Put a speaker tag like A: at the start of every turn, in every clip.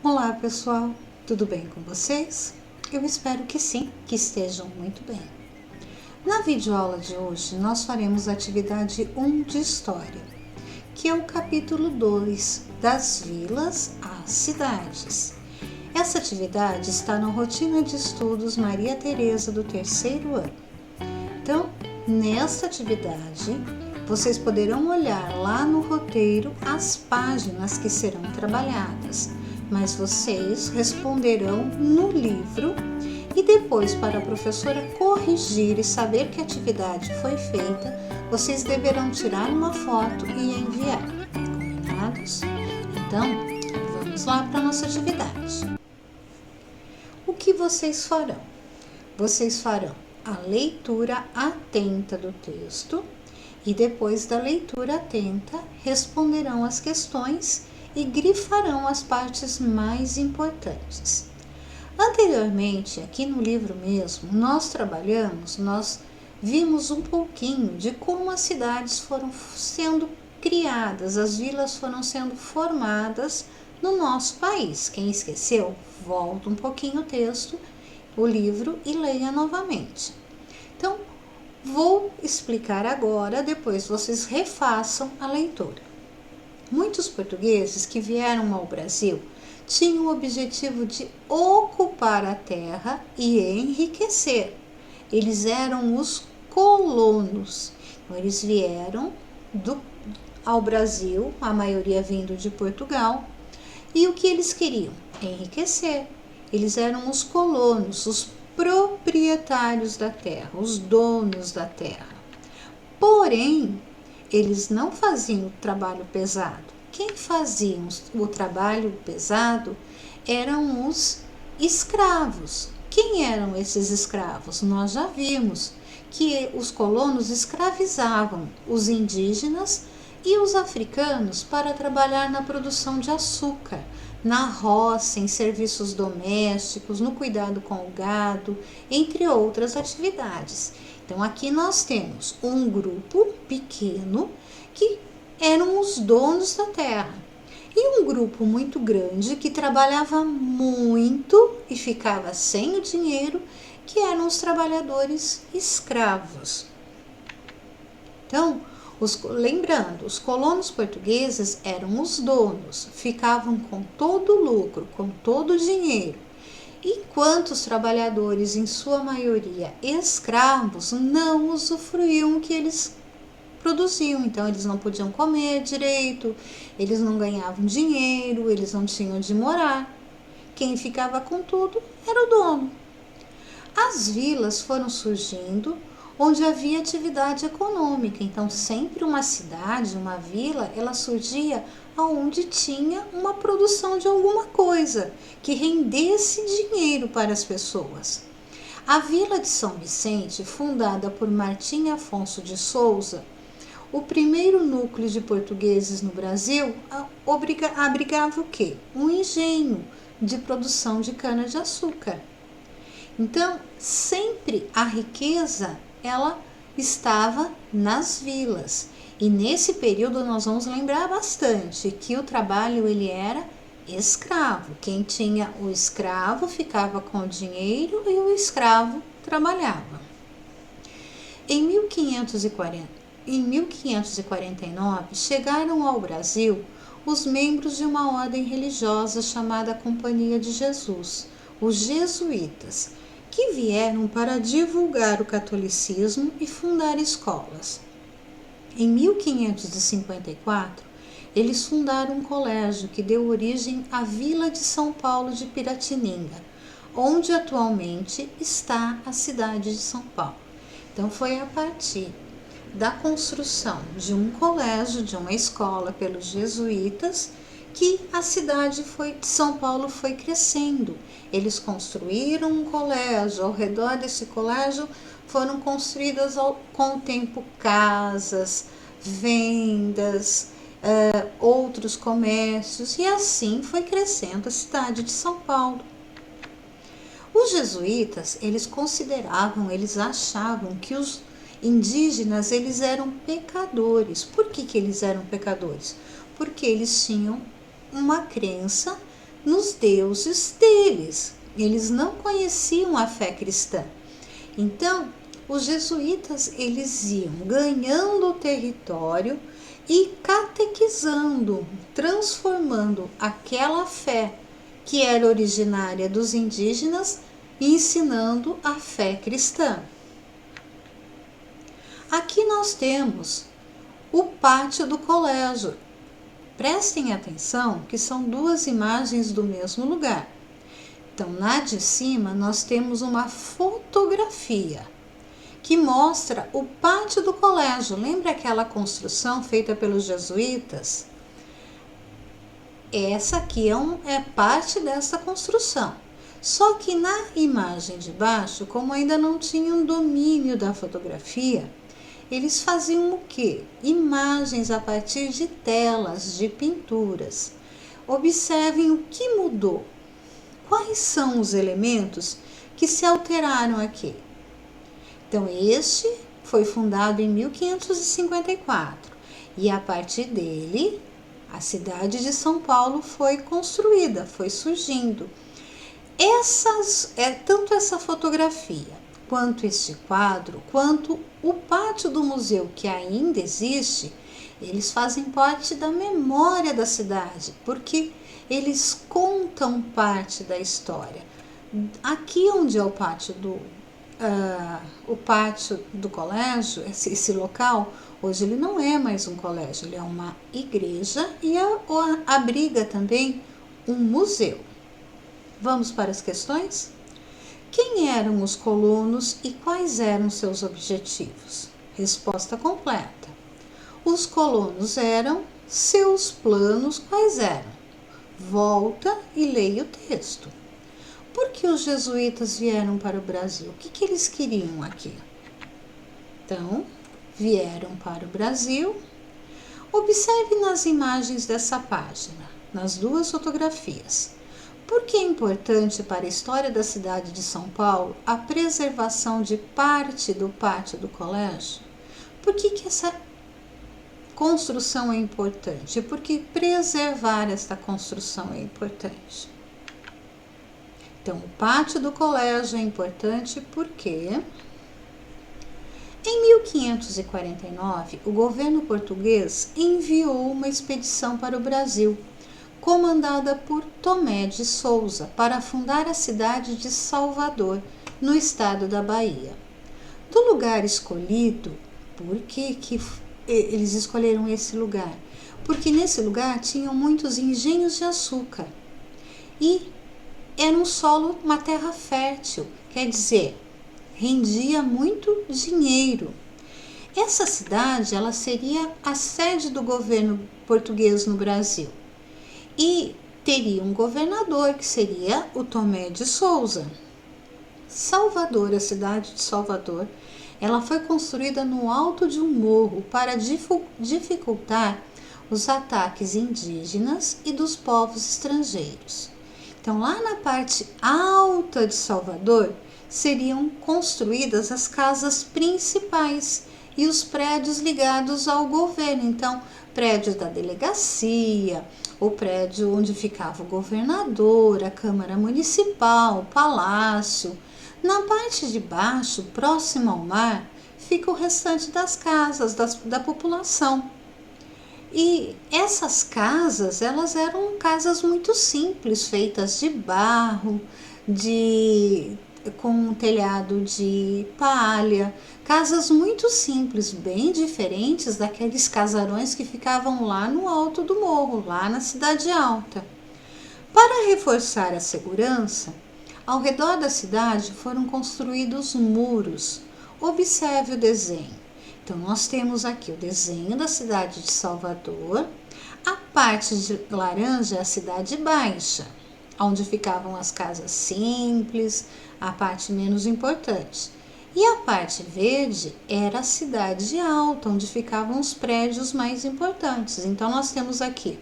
A: Olá pessoal, tudo bem com vocês? Eu espero que sim, que estejam muito bem. Na videoaula de hoje nós faremos a atividade 1 de História, que é o capítulo 2, das vilas às cidades. Essa atividade está na rotina de estudos Maria Tereza do 3º ano. Então, nesta atividade, vocês poderão olhar lá no roteiro as páginas que serão trabalhadas, mas vocês responderão no livro e depois, para a professora corrigir e saber que a atividade foi feita, vocês deverão tirar uma foto e enviar. Combinados? Então, vamos lá para a nossa atividade. O que vocês farão? Vocês farão a leitura atenta do texto e depois da leitura atenta responderão as questões e grifarão as partes mais importantes. Anteriormente, aqui no livro mesmo, nós vimos um pouquinho de como as cidades foram sendo criadas, as vilas foram sendo formadas no nosso país. Quem esqueceu, volta um pouquinho o texto, o livro e leia novamente. Então, vou explicar agora, depois vocês refaçam a leitura. Muitos portugueses que vieram ao Brasil tinham o objetivo de ocupar a terra e enriquecer. Eles eram os colonos. Então, eles vieram ao Brasil, a maioria vindo de Portugal, e o que eles queriam? Enriquecer. Eles eram os colonos, os proprietários da terra, os donos da terra. Porém, eles não faziam o trabalho pesado. Quem fazia o trabalho pesado eram os escravos. Quem eram esses escravos? Nós já vimos que os colonos escravizavam os indígenas e os africanos para trabalhar na produção de açúcar, na roça, em serviços domésticos, no cuidado com o gado, entre outras atividades. Então, aqui nós temos um grupo pequeno que eram os donos da terra e um grupo muito grande que trabalhava muito e ficava sem o dinheiro, que eram os trabalhadores escravos. Então, lembrando, os colonos portugueses eram os donos, ficavam com todo o lucro, com todo o dinheiro, enquanto os trabalhadores, em sua maioria escravos, não usufruíam o que eles produziam. Então, eles não podiam comer direito, eles não ganhavam dinheiro, eles não tinham onde morar. Quem ficava com tudo era o dono. As vilas foram surgindo onde havia atividade econômica. Então, sempre uma cidade, uma vila, ela surgia onde tinha uma produção de alguma coisa que rendesse dinheiro para as pessoas. A Vila de São Vicente, fundada por Martim Afonso de Souza, o primeiro núcleo de portugueses no Brasil, abrigava o quê? Um engenho de produção de cana-de-açúcar. Então, sempre a riqueza ela estava nas vilas. E nesse período nós vamos lembrar bastante que o trabalho ele era escravo. Quem tinha o escravo ficava com o dinheiro e o escravo trabalhava. Em 1549, chegaram ao Brasil os membros de uma ordem religiosa chamada Companhia de Jesus, os jesuítas, que vieram para divulgar o catolicismo e fundar escolas. Em 1554, eles fundaram um colégio que deu origem à Vila de São Paulo de Piratininga, onde atualmente está a cidade de São Paulo. Então, foi a partir da construção de um colégio, de uma escola pelos jesuítas, que a cidade de São Paulo foi crescendo. Eles construíram um colégio, ao redor desse colégio foram construídas com o tempo casas, vendas, outros comércios, e assim foi crescendo a cidade de São Paulo. Os jesuítas, eles achavam que os indígenas, eles eram pecadores. Por que eles eram pecadores? Porque eles tinham uma crença nos deuses deles. Eles não conheciam a fé cristã. Então, os jesuítas, eles iam ganhando o território e catequizando, transformando aquela fé que era originária dos indígenas e ensinando a fé cristã. Aqui nós temos o pátio do colégio. Prestem atenção que são duas imagens do mesmo lugar. Então, na de cima, nós temos uma fotografia que mostra o pátio do colégio. Lembra aquela construção feita pelos jesuítas? Essa aqui é parte dessa construção. Só que na imagem de baixo, como ainda não tinham domínio da fotografia, eles faziam o quê? Imagens a partir de telas, de pinturas. Observem o que mudou. Quais são os elementos que se alteraram aqui? Então, este foi fundado em 1554 e a partir dele a cidade de São Paulo foi construída, foi surgindo. Tanto essa fotografia, quanto este quadro, quanto o pátio do museu que ainda existe, eles fazem parte da memória da cidade, porque eles contam parte da história. Aqui onde é o pátio do colégio, esse local, hoje ele não é mais um colégio, ele é uma igreja e abriga também um museu. Vamos para as questões? Quem eram os colonos e quais eram seus objetivos? Resposta completa. Os colonos eram, seus planos quais eram? Volta e leia o texto. Por que os jesuítas vieram para o Brasil? O que eles queriam aqui? Então, vieram para o Brasil. Observe nas imagens dessa página, nas duas fotografias. Por que é importante para a história da cidade de São Paulo a preservação de parte do pátio do colégio? Por que essa construção é importante? Porque preservar esta construção é importante. Então, o pátio do colégio é importante porque em 1549 o governo português enviou uma expedição para o Brasil, comandada por Tomé de Souza, para fundar a cidade de Salvador, no estado da Bahia. Do lugar escolhido, por que eles escolheram esse lugar? Porque nesse lugar tinham muitos engenhos de açúcar e era um solo, uma terra fértil, quer dizer, rendia muito dinheiro. Essa cidade, ela seria a sede do governo português no Brasil. E teria um governador, que seria o Tomé de Souza. Salvador, a cidade de Salvador, ela foi construída no alto de um morro para dificultar os ataques indígenas e dos povos estrangeiros. Então, lá na parte alta de Salvador, seriam construídas as casas principais e os prédios ligados ao governo. Então, prédio da delegacia, o prédio onde ficava o governador, a Câmara Municipal, o palácio. Na parte de baixo, próximo ao mar, fica o restante das casas da população. E essas casas, elas eram casas muito simples, feitas de barro, com um telhado de palha, casas muito simples, bem diferentes daqueles casarões que ficavam lá no alto do morro, lá na Cidade Alta. Para reforçar a segurança, ao redor da cidade foram construídos muros. Observe o desenho. Então, nós temos aqui o desenho da cidade de Salvador, a parte de laranja é a Cidade Baixa, onde ficavam as casas simples, a parte menos importante. E a parte verde era a Cidade Alta, onde ficavam os prédios mais importantes. Então, nós temos aqui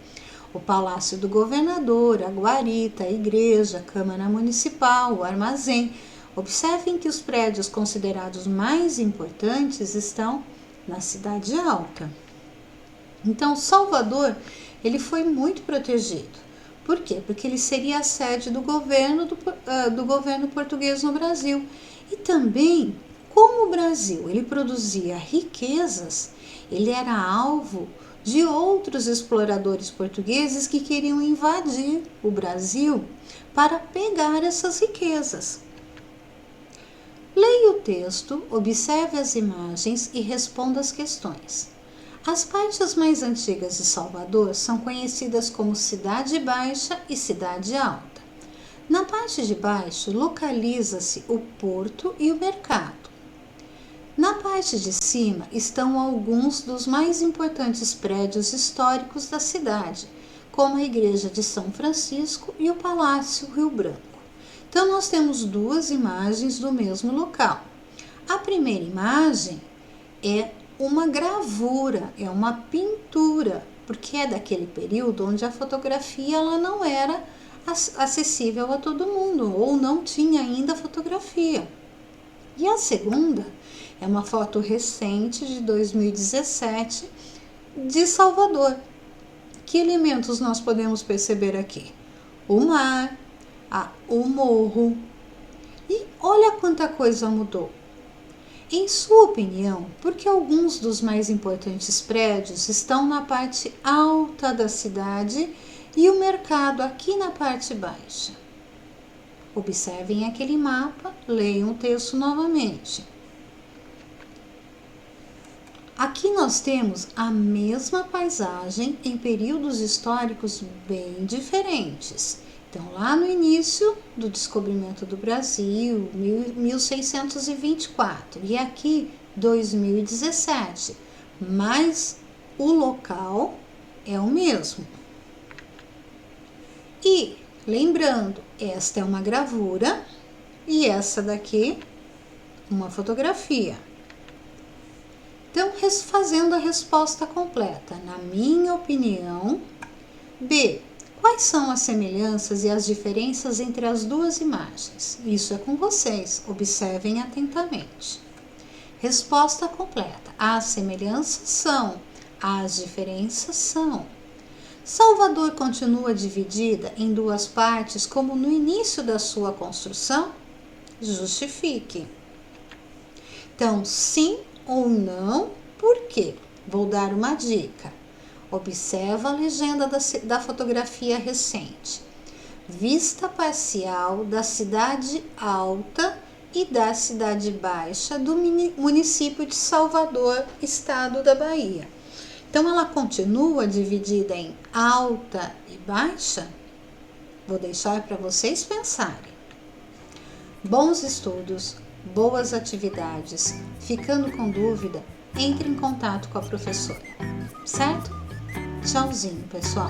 A: o Palácio do Governador, a Guarita, a Igreja, a Câmara Municipal, o Armazém. Observem que os prédios considerados mais importantes estão na Cidade Alta. Então, Salvador, ele foi muito protegido, Por quê? Porque ele seria a sede do governo português no Brasil. E também, como o Brasil ele produzia riquezas, ele era alvo de outros exploradores portugueses que queriam invadir o Brasil para pegar essas riquezas. Leia o texto, observe as imagens e responda as questões. As partes mais antigas de Salvador são conhecidas como Cidade Baixa e Cidade Alta. Na parte de baixo, localiza-se o porto e o mercado. Na parte de cima estão alguns dos mais importantes prédios históricos da cidade, como a Igreja de São Francisco e o Palácio Rio Branco. Então, nós temos duas imagens do mesmo local. A primeira imagem é uma gravura, é uma pintura, porque é daquele período onde a fotografia ela não era acessível a todo mundo, ou não tinha ainda fotografia. E a segunda é uma foto recente de 2017 de Salvador. Que elementos nós podemos perceber aqui? O mar, o morro. E olha quanta coisa mudou. Em sua opinião, por que alguns dos mais importantes prédios estão na parte alta da cidade e o mercado aqui na parte baixa? Observem aquele mapa, leiam o texto novamente. Aqui nós temos a mesma paisagem em períodos históricos bem diferentes. Então, lá no início do descobrimento do Brasil, 1624, e aqui 2017, mas o local é o mesmo. E, lembrando, esta é uma gravura e essa daqui uma fotografia. Então, fazendo a resposta completa, na minha opinião, B. Quais são as semelhanças e as diferenças entre as duas imagens? Isso é com vocês, observem atentamente. Resposta completa. As semelhanças são, as diferenças são. Salvador continua dividida em duas partes como no início da sua construção? Justifique. Então, sim ou não, por quê? Vou dar uma dica. Observa a legenda da fotografia recente. Vista parcial da Cidade Alta e da Cidade Baixa do município de Salvador, estado da Bahia. Então, ela continua dividida em alta e baixa? Vou deixar para vocês pensarem. Bons estudos, boas atividades. Ficando com dúvida, entre em contato com a professora, certo? Tchauzinho, pessoal!